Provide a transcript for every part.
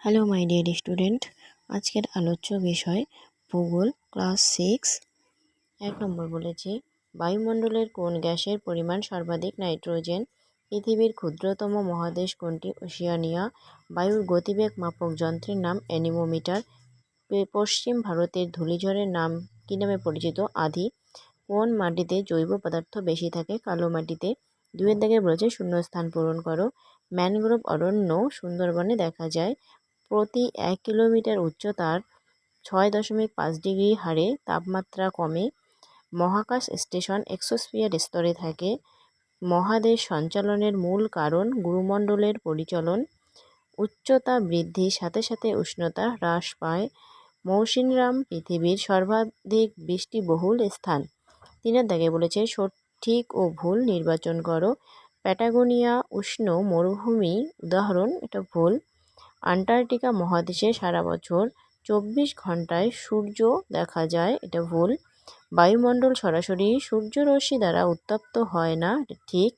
Hello my dear student, আজকের আলোচ্য বিষয় ভূগোল ক্লাস 6। 1 নম্বর বলেছে, বায়ুমণ্ডলের কোন গ্যাসের পরিমাণ সর্বাধিক? নাইট্রোজেন। পৃথিবীর ক্ষুদ্রতম মহাদেশ কোনটি? ওশিয়ানিয়া। বায়ুর গতিবেগ মাপক যন্ত্রের নাম অ্যানিমোমিটার। পশ্চিম ভারতের ধূলিঝড়ের নাম কী নামে পরিচিত? আধি। কোন মাটিতে জৈব পদার্থ বেশি থাকে? কালো মাটিতে। 2-এর দাগে বলেছে শূন্যস্থান পূরণ করো। ম্যানগ্রোভ অরণ্য সুন্দরবনে দেখা যায়। প্রতি 1 কিলোমিটার উচ্চতার 6.5 ডিগ্রি হারে তাপমাত্রা কমে। মহাকাশ স্টেশন এক্সোস্ফিয়ার স্তরে থাকে। মহাদেশ সঞ্চালনের মূল কারণ গুরুমণ্ডলের পরিচলন। উচ্চতা বৃদ্ধির সাথে সাথে উষ্ণতা হ্রাস পায়। মৌসিনরাম পৃথিবীর সর্বাধিক বৃষ্টিবহুল স্থান। 3-এর দাগে বলেছে সঠিক ও ভুল নির্বাচন করো। প্যাটাগোনিয়া উষ্ণ মরুভূমি উদাহরণ, এটা ভুল। আন্টার্কটিকা মহাদেশে সারা বছর 24 ঘন্টায় সূর্য দেখা যায়, এটা ভুল। বায়ুমণ্ডল সরাসরি সূর্যরশ্মি দ্বারা উত্তপ্ত হয় না, এটা ঠিক।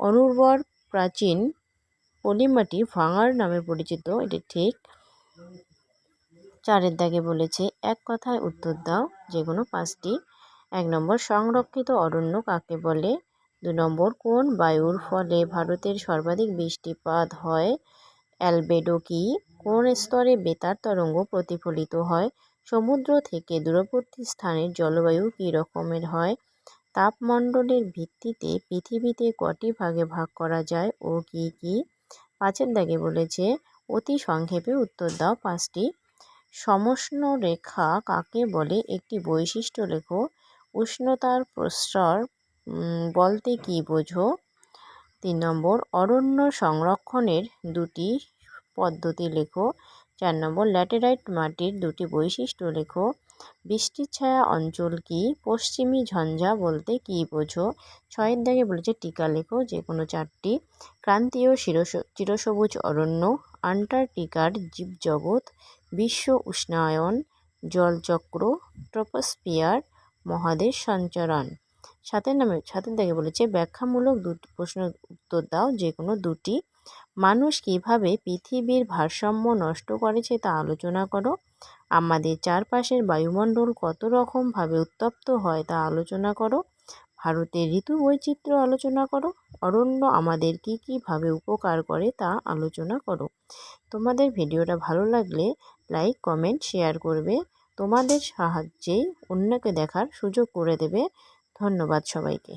অনুর্বর প্রাচীন পলিমাটি ভাঙার নামে পরিচিত, এটা ঠিক। 4-এর দাগে বলেছে এক কথায় উত্তর দাও যে কোনো 5টি। 1 নম্বর, সংরক্ষিত অরণ্য কাকে বলে? 2 নম্বর, কোন বায়ুর ফলে ভারতের সর্বাধিক বৃষ্টিপাত হয়? অ্যালবেডো কি? কোন স্তরে বেতার তরঙ্গ প্রতিফলিত হয়? সমুদ্র থেকে দূরবর্তী স্থানের জলবায়ু কী রকমের হয়? তাপমণ্ডলের ভিত্তিতে পৃথিবীতে কটি ভাগে ভাগ করা যায় ও কি কি? 5-এর দাগে বলেছে অতি সংক্ষেপে উত্তর দাও 5টি। সমষ্ণ রেখা কাকে বলে? একটি বৈশিষ্ট্য লেখো। উষ্ণতার প্রস্তর বলতে কি বোঝো? 3 নম্বর, অরণ্য সংরক্ষণের 2টি পদ্ধতি লেখো। 4 নম্বর, ল্যাটেরাইট মাটির 2টি বৈশিষ্ট্য লেখো। বৃষ্টির ছায়া অঞ্চল কি? পশ্চিমী ঝঞ্ঝা বলতে কি বোঝো? 6-এর দাগে বলেছে টিকা লেখো যে কোনো 4টি। ক্রান্তীয় চিরসবুজ অরণ্য, আন্টার্কটিকার জীবজগৎ, বিশ্ব উষ্ণায়ন, জলচক্র, ট্রপোস্ফিয়ার, মহাদেশ সঞ্চরণ। 7-এর দাগে বলেছে ব্যাখ্যামূলক 2টি প্রশ্ন উত্তর দাও যে কোনো 2টি। মানুষ কিভাবে পৃথিবীর ভারসাম্য নষ্ট করেছে তা আলোচনা করো। আমাদের চারপাশের বায়ুমণ্ডল কত রকমভাবে উত্তপ্ত হয় তা আলোচনা করো। ভারতের ঋতু বৈচিত্র্য আলোচনা করো। অরণ্য আমাদের কী কীভাবে উপকার করে তা আলোচনা করো। তোমাদের ভিডিওটা ভালো লাগলে লাইক, কমেন্ট, শেয়ার করবে। তোমাদের সাহায্যেই অন্যকে দেখার সুযোগ করে দেবে। ধন্যবাদ সবাইকে।